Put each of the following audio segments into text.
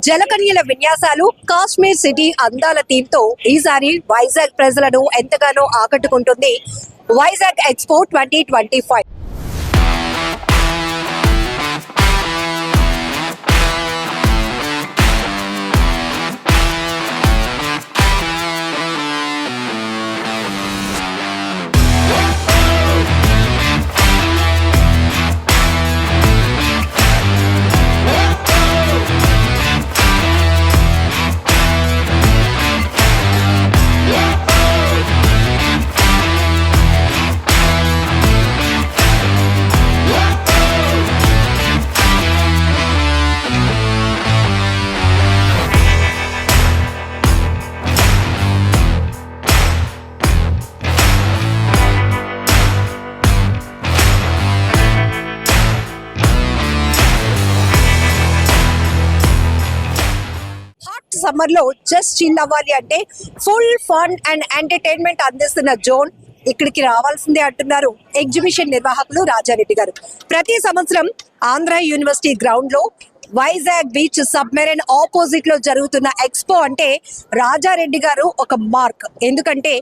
జలకన్యల విన్యాసాలు కాశ్మీర్ సిటీ అందాల థీమ్ తో ఈసారి వైజాగ్ ప్రజలను ఎంతగానో ఆకట్టుకుంటుంది వైజాగ్ ఎక్స్పో 2025. సమ్మర్ లో జస్ట్ చిల్ అవ్వాలి అంటే ఫుల్ ఫన్ అండ్ ఎంటర్టైన్మెంట్ అందిస్తున్న జోన్ ఇక్కడికి రావాల్సిందే అంటున్నారు ఎగ్జిబిషన్ నిర్వాహకులు రాజారెడ్డి గారు. ప్రతి సంవత్సరం ఆంధ్ర యూనివర్సిటీ గ్రౌండ్ లో వైజాగ్ బీచ్ సబ్మెరైన్ ఆపోజిట్ లో జరుగుతున్న ఎక్స్పో అంటే రాజారెడ్డి గారు ఒక మార్క్. ఎందుకంటే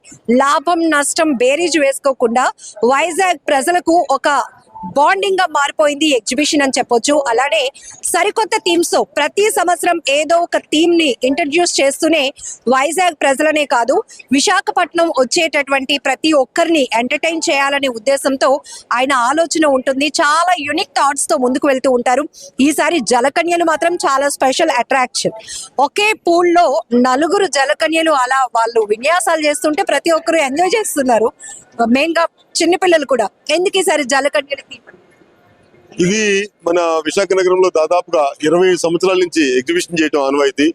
లాభం నష్టం బేరీజ్ వేసుకోకుండా వైజాగ్ ప్రజలకు ఒక బాండింగ్ గా మారిపోయింది ఎగ్జిబిషన్ అని చెప్పొచ్చు. అలానే సరికొత్త థీమ్స్ తో ప్రతి సంవత్సరం ఏదో ఒక థీమ్ ని ఇంట్రడ్యూస్ చేస్తూనే వైజాగ్ ప్రజలనే కాదు విశాఖపట్నం వచ్చేటటువంటి ప్రతి ఒక్కరిని ఎంటర్టైన్ చేయాలనే ఉద్దేశంతో ఆయన ఆలోచన ఉంటుంది. చాలా యూనిక్ థాట్స్ తో ముందుకు వెళ్తూ ఉంటారు. ఈసారి జలకన్యలు మాత్రం చాలా స్పెషల్ అట్రాక్షన్. ఒకే పూల్ లో నలుగురు జలకన్యలు అలా వాళ్ళు విన్యాసాలు చేస్తుంటే ప్రతి ఒక్కరు ఎంజాయ్ చేస్తున్నారు. మెయిన్ గా చిన్నపిల్లలు కూడా. ఎందుకు ఈసారి జలకన్యలు? ఇది మన విశాఖ నగరంలో దాదాపుగా 20 సంవత్సరాల నుంచి ఎగ్జిబిషన్ చేయడం ఆనవాయితీ.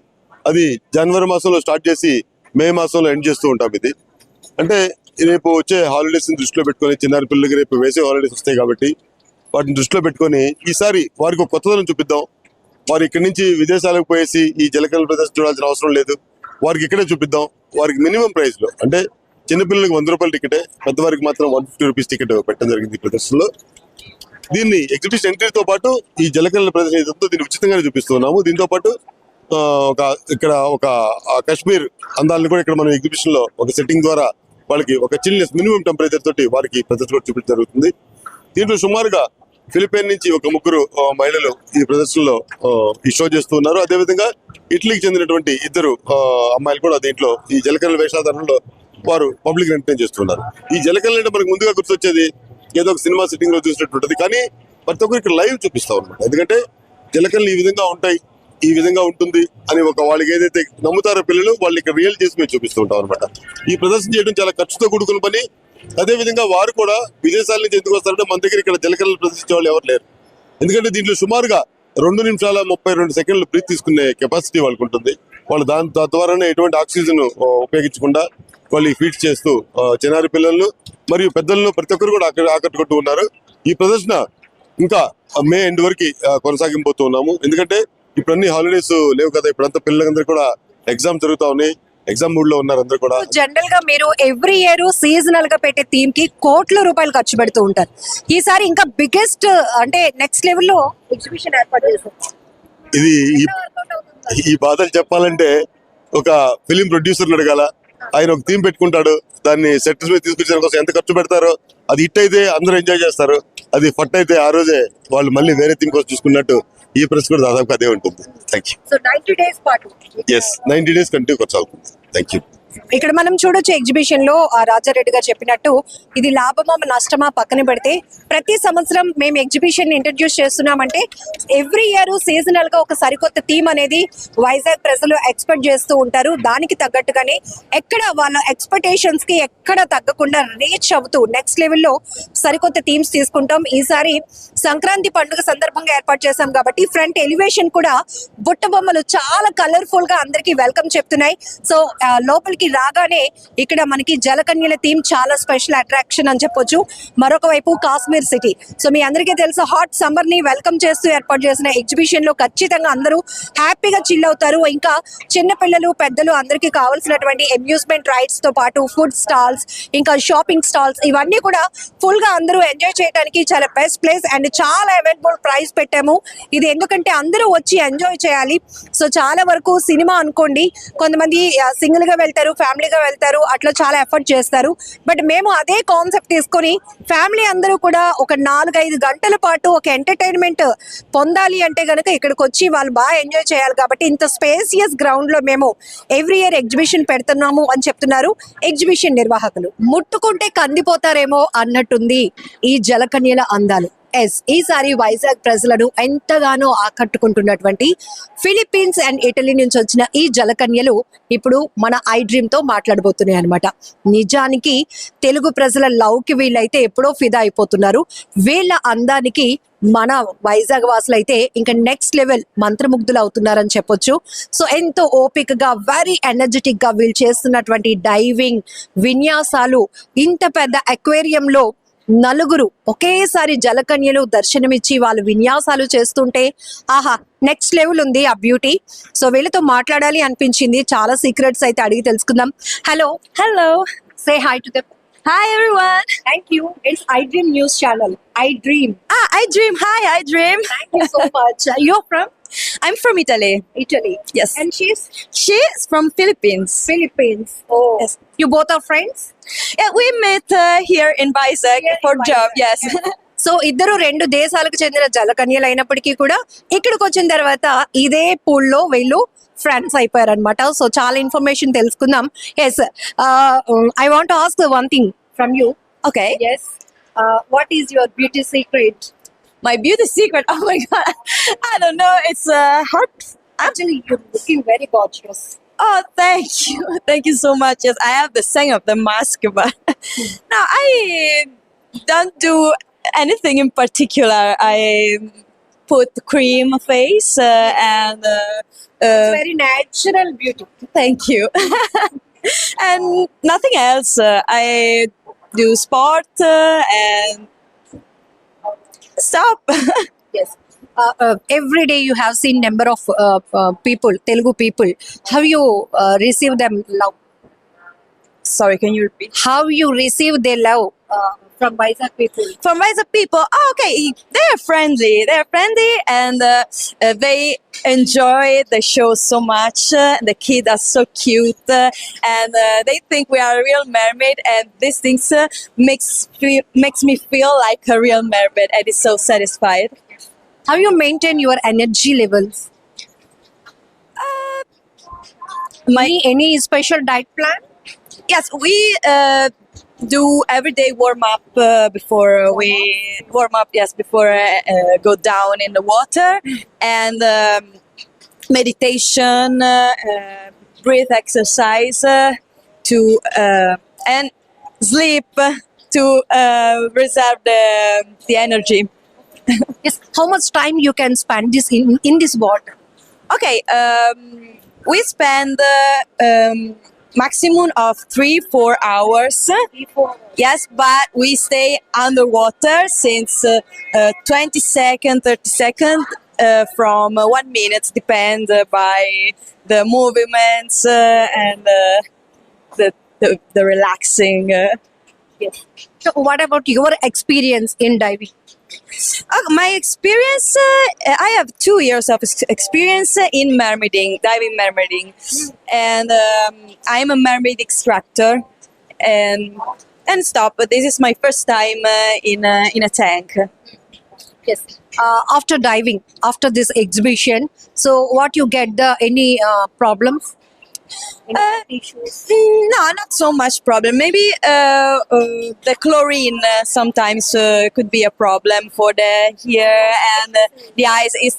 అది జనవరి మాసంలో స్టార్ట్ చేసి మే మాసంలో ఎండ్ చేస్తూ ఉంటాం. ఇది అంటే రేపు వచ్చే హాలిడేస్ ని దృష్టిలో పెట్టుకొని, చిన్నారి పిల్లలకి రేపు వేసే హాలిడేస్ వస్తాయి కాబట్టి వాటిని దృష్టిలో పెట్టుకొని ఈసారి వారికి ఒక కొత్తదనం చూపిద్దాం. వారు ఇక్కడి నుంచి విదేశాలకు పోయేసి ఈ జలకన్యల ప్రదర్శన చూడాల్సిన అవసరం లేదు. వారికి ఇక్కడే చూపిద్దాం. వారికి మినిమం ప్రైస్ లో అంటే చిన్నపిల్లలకి 100 రూపాయల టికెటే, పెద్దవారికి మాత్రం 150 రూపీస్ టికెట్ పెట్టడం జరిగింది ఈ ప్రదర్శనలో. దీన్ని ఎగ్జిబిషన్ ఎంట్రీతో పాటు ఈ జలకన్యల ప్రదర్శన దీన్ని ఉచితంగానే చూపిస్తున్నాము. దీంతో పాటు ఇక్కడ ఒక కాశ్మీర్ అందాలను కూడా ఇక్కడ మనం ఎగ్జిబిషన్ లో ఒక సెట్టింగ్ ద్వారా వాళ్ళకి ఒక చిల్నెస్ మినిమం టెంపరేచర్ తోటి వారికి ప్రదర్శన కూడా చూపించడం జరుగుతుంది. దీంట్లో సుమారుగా ఫిలిపైన్ నుంచి ఒక 3 మహిళలు ఈ ప్రదర్శనలో ఈ షో చేస్తూ ఉన్నారు. అదేవిధంగా ఇటలీకి చెందినటువంటి 2 అమ్మాయిలు కూడా దీంట్లో ఈ జలకన్యల వేషధారణలో వారు పబ్లిక్ ఎంటర్టైన్ చేస్తున్నారు. ఈ జలకన్యలు అంటే మనకు ముందుగా గుర్తొచ్చేది ఏదో ఒక సినిమా సిట్టింగ్ లో చూసినట్టుంటది, కానీ ప్రతి ఒక్కరు ఇక్కడ లైవ్ చూపిస్తాం అనమాట. ఎందుకంటే జలకన్యలు ఈ విధంగా ఉంటాయి, ఈ విధంగా ఉంటుంది అని ఒక వాళ్ళకి ఏదైతే నమ్ముతారో పిల్లలు, వాళ్ళు ఇక్కడ రియల్ చేసి మేము చూపిస్తూ ఉంటాం అనమాట. ఈ ప్రదర్శన చేయడం చాలా ఖర్చుతో కూడుకున్న పని. అదే విధంగా వారు కూడా విదేశాల నుంచి ఎందుకు వస్తారంటే మన దగ్గర ఇక్కడ జలకన్యలు ప్రదర్శించే వాళ్ళు ఎవరు లేరు. ఎందుకంటే దీంట్లో సుమారుగా 2 నిమిషాల 32 సెకండ్లు బ్రీత్ తీసుకునే కెపాసిటీ వాళ్ళకు ఉంటుంది. వాళ్ళు దాని ద్వారానే ఎటువంటి ఆక్సిజన్ ఉపయోగించకుండా వాళ్ళు ఫీడ్ చేస్తూ చిన్నారి పిల్లలను మరియు పెద్దలను ప్రతి ఒక్కరు కూడా ఆకట్టుకుంటూ ఉన్నారు. ఈ ప్రదర్శన ఇంకా మే ఎండ్ వరకు కొనసాగింపోతూ ఉన్నాము. ఎందుకంటే ఇప్పుడు అన్ని హాలిడేస్ లేవు కదా, ఇప్పుడంతా పిల్లలందరూ కూడా ఎగ్జామ్ జరుగుతా ఉన్నాయి, ఎగ్జామ్ మూడ్ లో ఉన్నారు అందరూ కూడా. జనరల్ గా మీరు ఎవ్రీ ఇయర్ సీజనల్ గా పెట్టే థీమ్ కి కోట్ల రూపాయలు ఖర్చు పెడుతూ ఉంటారు. ఈసారి ఇంకా బిగ్గెస్ట్ అంటే నెక్స్ట్ లెవెల్ లో ఎగ్జిబిషన్ ఏర్పాటు చేశారు. ఇది ఈ బాధలు చెప్పాలంటే ఒక ఫిలిం ప్రొడ్యూసర్ అడగాల. ఆయన ఒక థీమ్ పెట్టుకుంటాడు, దాన్ని సెట్స్ మీద తీసుకొచ్చే కోసం ఎంత ఖర్చు పెడతారో, అది హిట్ అయితే అందరూ ఎంజాయ్ చేస్తారు, అది ఫట్ అయితే ఆ రోజే వాళ్ళు మళ్ళీ వేరే థీమ్ కోసం చూసుకున్నట్టు ఈ ప్రెస్ కూడా దాదాపు అదే ఉంటుంది. Thank you. సో 90 days పాటు 90 days కంటిన్యూ కొనసాగుతుంది. Thank you. ఇక్కడ మనం చూడొచ్చు ఎగ్జిబిషన్ లో రాజారెడ్డి గారు చెప్పినట్టు ఇది లాభమా నష్టమా పక్కన పెడితే ప్రతి సంవత్సరం మేము ఎగ్జిబిషన్ ఇంట్రడ్యూస్ చేస్తున్నామంటే ఎవ్రీ ఇయర్ సీజనల్ గా ఒక సరికొత్త థీమ్ అనేది వైజాగ్ ప్రజలు ఎక్స్పెక్ట్ చేస్తూ ఉంటారు. దానికి తగ్గట్టుగానే ఎక్కడ వాళ్ళ ఎక్స్పెక్టేషన్స్ కి ఎక్కడ తగ్గకుండా రీచ్ అవుతూ నెక్స్ట్ లెవెల్లో సరికొత్త థీమ్స్ తీసుకుంటాం. ఈసారి సంక్రాంతి పండుగ సందర్భంగా ఏర్పాటు చేశాం కాబట్టి ఫ్రంట్ ఎలివేషన్ కూడా బుట్ట బొమ్మలు చాలా కలర్ఫుల్ గా అందరికి వెల్కమ్ చెప్తున్నాయి. సో లోపలికి ఇక్కడికి రాగానే ఇక్కడ మనకి జలకన్యల థీమ్ చాలా స్పెషల్ అట్రాక్షన్ అని చెప్పొచ్చు. మరొక వైపు కాశ్మీర్ సిటీ. సో మీ అందరికీ తెలుసు హాట్ సమ్మర్ ని వెల్కమ్ చేస్తూ ఏర్పాటు చేసిన ఎగ్జిబిషన్ లో ఖచ్చితంగా అందరూ హ్యాపీగా చిల్ అవుతారు. ఇంకా చిన్న పిల్లలు పెద్దలు అందరికీ కావాల్సినటువంటి అమ్యూజ్మెంట్ రైడ్స్ తో పాటు ఫుడ్ స్టాల్స్ ఇంకా షాపింగ్ స్టాల్స్ ఇవన్నీ కూడా ఫుల్ గా అందరూ ఎంజాయ్ చేయడానికి చాలా బెస్ట్ ప్లేస్ అండ్ చాలా అవైలబుల్ ప్రైస్ పెట్టాము. ఇది ఎందుకంటే అందరూ వచ్చి ఎంజాయ్ చేయాలి. సో చాలా వరకు సినిమా అనుకోండి, కొంతమంది సింగిల్ గా వెళ్తారు, ఫ్యామిలీగా వెళ్తారు, అట్లా చాలా ఎఫర్ట్ చేస్తారు. బట్ మేము అదే కాన్సెప్ట్ తీసుకొని ఫ్యామిలీ అందరూ కూడా ఒక 4-5 గంటల పాటు ఒక ఎంటర్టైన్మెంట్ పొందాలి అంటే గనుక ఇక్కడికి వచ్చి వాళ్ళు బాగా ఎంజాయ్ చేయాలి. కాబట్టి ఇంత స్పేసియస్ గ్రౌండ్ లో మేము ఎవ్రీ ఇయర్ ఎగ్జిబిషన్ పెడుతున్నాము అని చెప్తున్నారు ఎగ్జిబిషన్ నిర్వాహకులు. ముట్టుకుంటే కందిపోతారేమో అన్నట్టుంది ఈ జలకన్యల అందాలు. ఎస్, ఈసారి వైజాగ్ ప్రజలను ఎంతగానో ఆకట్టుకుంటున్నటువంటి ఫిలిప్పీన్స్ అండ్ ఇటలీ నుంచి వచ్చిన ఈ జలకన్యలు ఇప్పుడు మన ఐ డ్రీమ్ తో మాట్లాడబోతున్నాయి అనమాట. నిజానికి తెలుగు ప్రజల లవ్ కి వీళ్ళైతే ఎప్పుడో ఫిదా అయిపోతున్నారు. వీళ్ళ అందానికి మన వైజాగ్ వాసులు అయితే ఇంకా నెక్స్ట్ లెవెల్ మంత్రముగ్ధులు అవుతున్నారని చెప్పొచ్చు. సో ఎంతో ఓపిక గా వెరీ ఎనర్జెటిక్ గా వీళ్ళు చేస్తున్నటువంటి డైవింగ్ విన్యాసాలు, ఇంత పెద్ద అక్వేరియంలో నలుగురు ఒకేసారి జలకన్యలు దర్శనమిచ్చి వాళ్ళు విన్యాసాలు చేస్తుంటే ఆహా నెక్స్ట్ లెవెల్ ఉంది ఆ బ్యూటీ. సో వీళ్ళతో మాట్లాడాలి అనిపించింది. చాలా సీక్రెట్స్ అయితే అడిగి తెలుసుకుందాం. Hello Hello. Say hi to them. Hi everyone. Thank you. It's I dream news channel. I dream. I dream. Hi, I dream. Thank you so much. You're from I'm from Italy. Italy. Yes. And she's She's from Philippines. Philippines. Oh, Yes. You both are friends. Yeah, we met here in Vizag Here in for job. Vizag. Yes. So ఇద్దరు 2 దేశాలకు చెందిన జలకన్యలు అయినప్పటికీ కూడా ఇక్కడికి వచ్చిన తర్వాత ఇదే pool లో వీళ్ళు ఫ్రెండ్స్ అయిపోయారు అనమాట. సో చాలా ఇన్ఫర్మేషన్ తెలుసుకుందాం. Yes, I want ask one thing from you. Okay. Yes, what is your beauty secret? My beauty secret. Oh my god. I don't know. It's hard. Actually, you're looking very gorgeous. Oh, thank you. Thank you so much. Yes, I have the saying of the mask, but no, I don't do anything in particular. I put cream face and It's very natural beauty. thank you. And nothing else. I do sport and stop. Yes. Every day you have seen number of people, Telugu people. Have you received them love? Sorry, can you repeat? How you receive their love from Vizag people? From Vizag people, oh, okay, they're friendly. They're friendly and they enjoy the show so much. The kids are so cute and they think we are a real mermaid, and these things makes me feel like a real mermaid, and it's so satisfied. How you maintain your energy levels? Any special diet plan? Yes, we do everyday warm up before we warm up. Yes, before go down in the water, and meditation, breath exercise to and sleep to reserve the energy. Yes. How much time you can spend this in this water? Okay, we spend maximum of 3-4 hours. Yes, but we stay underwater since 20 seconds, 30 seconds, from 1 minute, depend by the movements and the relaxing. Yes. So what about your experience in diving? My experience, I have 2 years of experience in mermaiding, diving mermaiding, and I'm a mermaid instructor, and stop. But this is my first time in a tank. Yes. After diving, after this exhibition, so what you get any problems? Issues? No, not so much problem. Maybe the chlorine sometimes could be a problem for the here, and the eyes is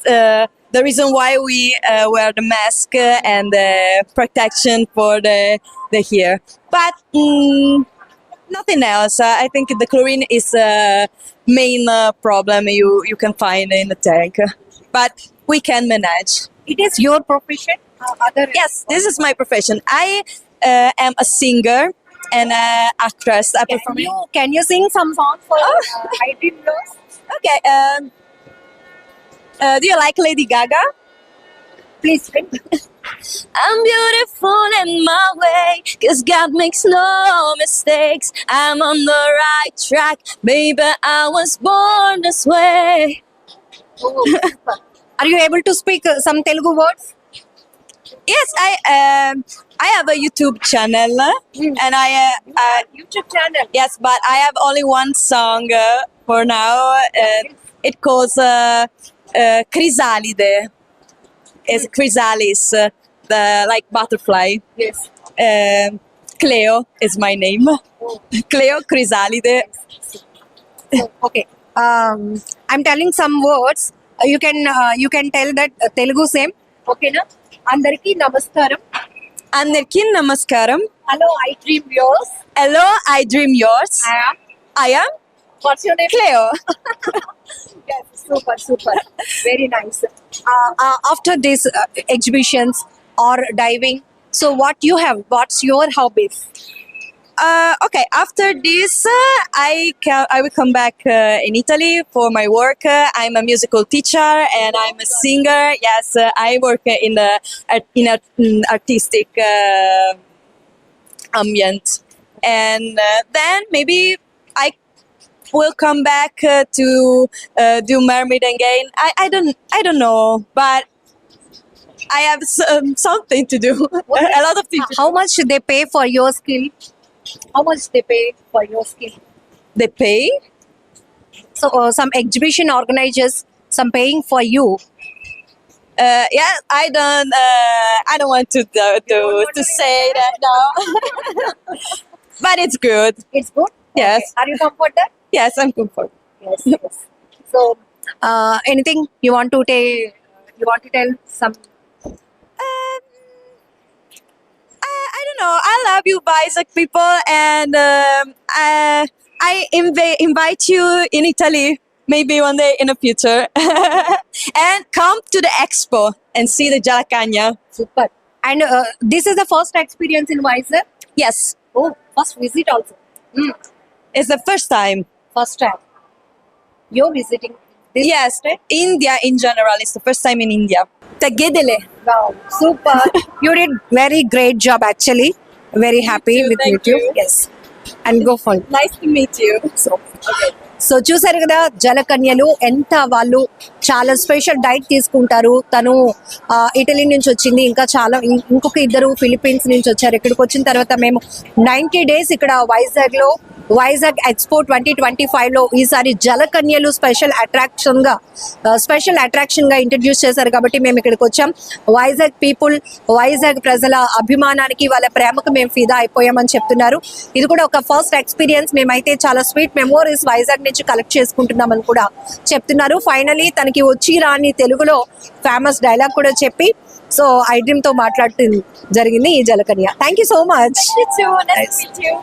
the reason why we wear the mask and the protection for the hair. But nothing else. I think the chlorine is main problem you can find in the tank, but we can manage. It is your profession. Other Yes, this is my profession. I am a singer and actress. I perform. Can you sing some song for I Dream Yours? Okay. Do you like Lady Gaga? Please sing. I'm beautiful in my way, 'cause God makes no mistakes. I'm on the right track, baby. I was born this way. Are you able to speak some Telugu words? Yes, I have a YouTube channel, and YouTube channel. yes, but I have only one song for now. It calls Chrysalide. It's chrysalis, the like butterfly. Yes. Cleo is my name. Cleo Chrysalide. So, okay. I'm telling some words. You can tell that Telugu same. Okay na? Andariki namaskaram. Andarki namaskaram. Hello, I dream yours. Hello, I dream yours. I am What's your name? Cleo. Yes, super. Very nice. After these exhibitions or diving, so what you have? What's your hobbies? Okay, after this, I will come back in Italy for my work. I'm a musical teacher and I'm a singer. Yes, I work in an artistic ambient, and then maybe I will come back to do mermaid again. I don't know, but I have something to do. A lot of things. How much they pay for your skill? How much they pay for your skill? They pay. So some exhibition organizers, some paying for you. Yeah, I don't want to say that now. But it's good. It's good. Yes. Okay. Are you comfortable? Yes, I'm comfortable. Yes. So anything you want to tell some? I don't know. I love you, Isaac people, and I invite you in Italy maybe one day in the future, and come to the expo and see the Jalakanya. Super. And this is the first experience in Vizag. Yes, Oh, first visit also. it's the first time. First time. You're visiting this Yes, state? India in general. It's the first time in India. Tagedele. Wow, super. You did very great job actually. Very happy too, with thank YouTube. you. Yes. And go for it. Nice to meet you. So చూసారు కదా జలకన్యలు ఎంత వాళ్ళు చాలా special diet తీసుకుంటారు. తను Italy నుంచి వచ్చింది, ఇంకా చాలా ఇంకొక ఇద్దరు ఫిలిప్పీన్స్ నుంచి వచ్చారు. ఇక్కడికి వచ్చిన తర్వాత మేము 90 days ఇక్కడ వైజాగ్ ఎక్స్పో 2025 లో ఈసారి జలకన్యలు స్పెషల్ అట్రాక్షన్ గా ఇంట్రడ్యూస్ చేశారు కాబట్టి మేము ఇక్కడికి వచ్చాం. వైజాగ్ పీపుల్, వైజాగ్ ప్రజల అభిమానానికి, వాళ్ళ ప్రేమకు మేము ఫిదా అయిపోయామని చెప్తున్నారు. ఇది కూడా ఒక ఫస్ట్ ఎక్స్పీరియన్స్. మేమైతే చాలా స్వీట్ మెమోరీస్ వైజాగ్ నుంచి కలెక్ట్ చేసుకుంటున్నామని కూడా చెప్తున్నారు. ఫైనలీ తనకి వచ్చి రాని తెలుగులో ఫేమస్ డైలాగ్ కూడా చెప్పి సో ఐ డ్రీమ్ తో మాట్లాడుతూ జరిగింది ఈ జలకన్య. Thank you so much. You too. Nice to meet you.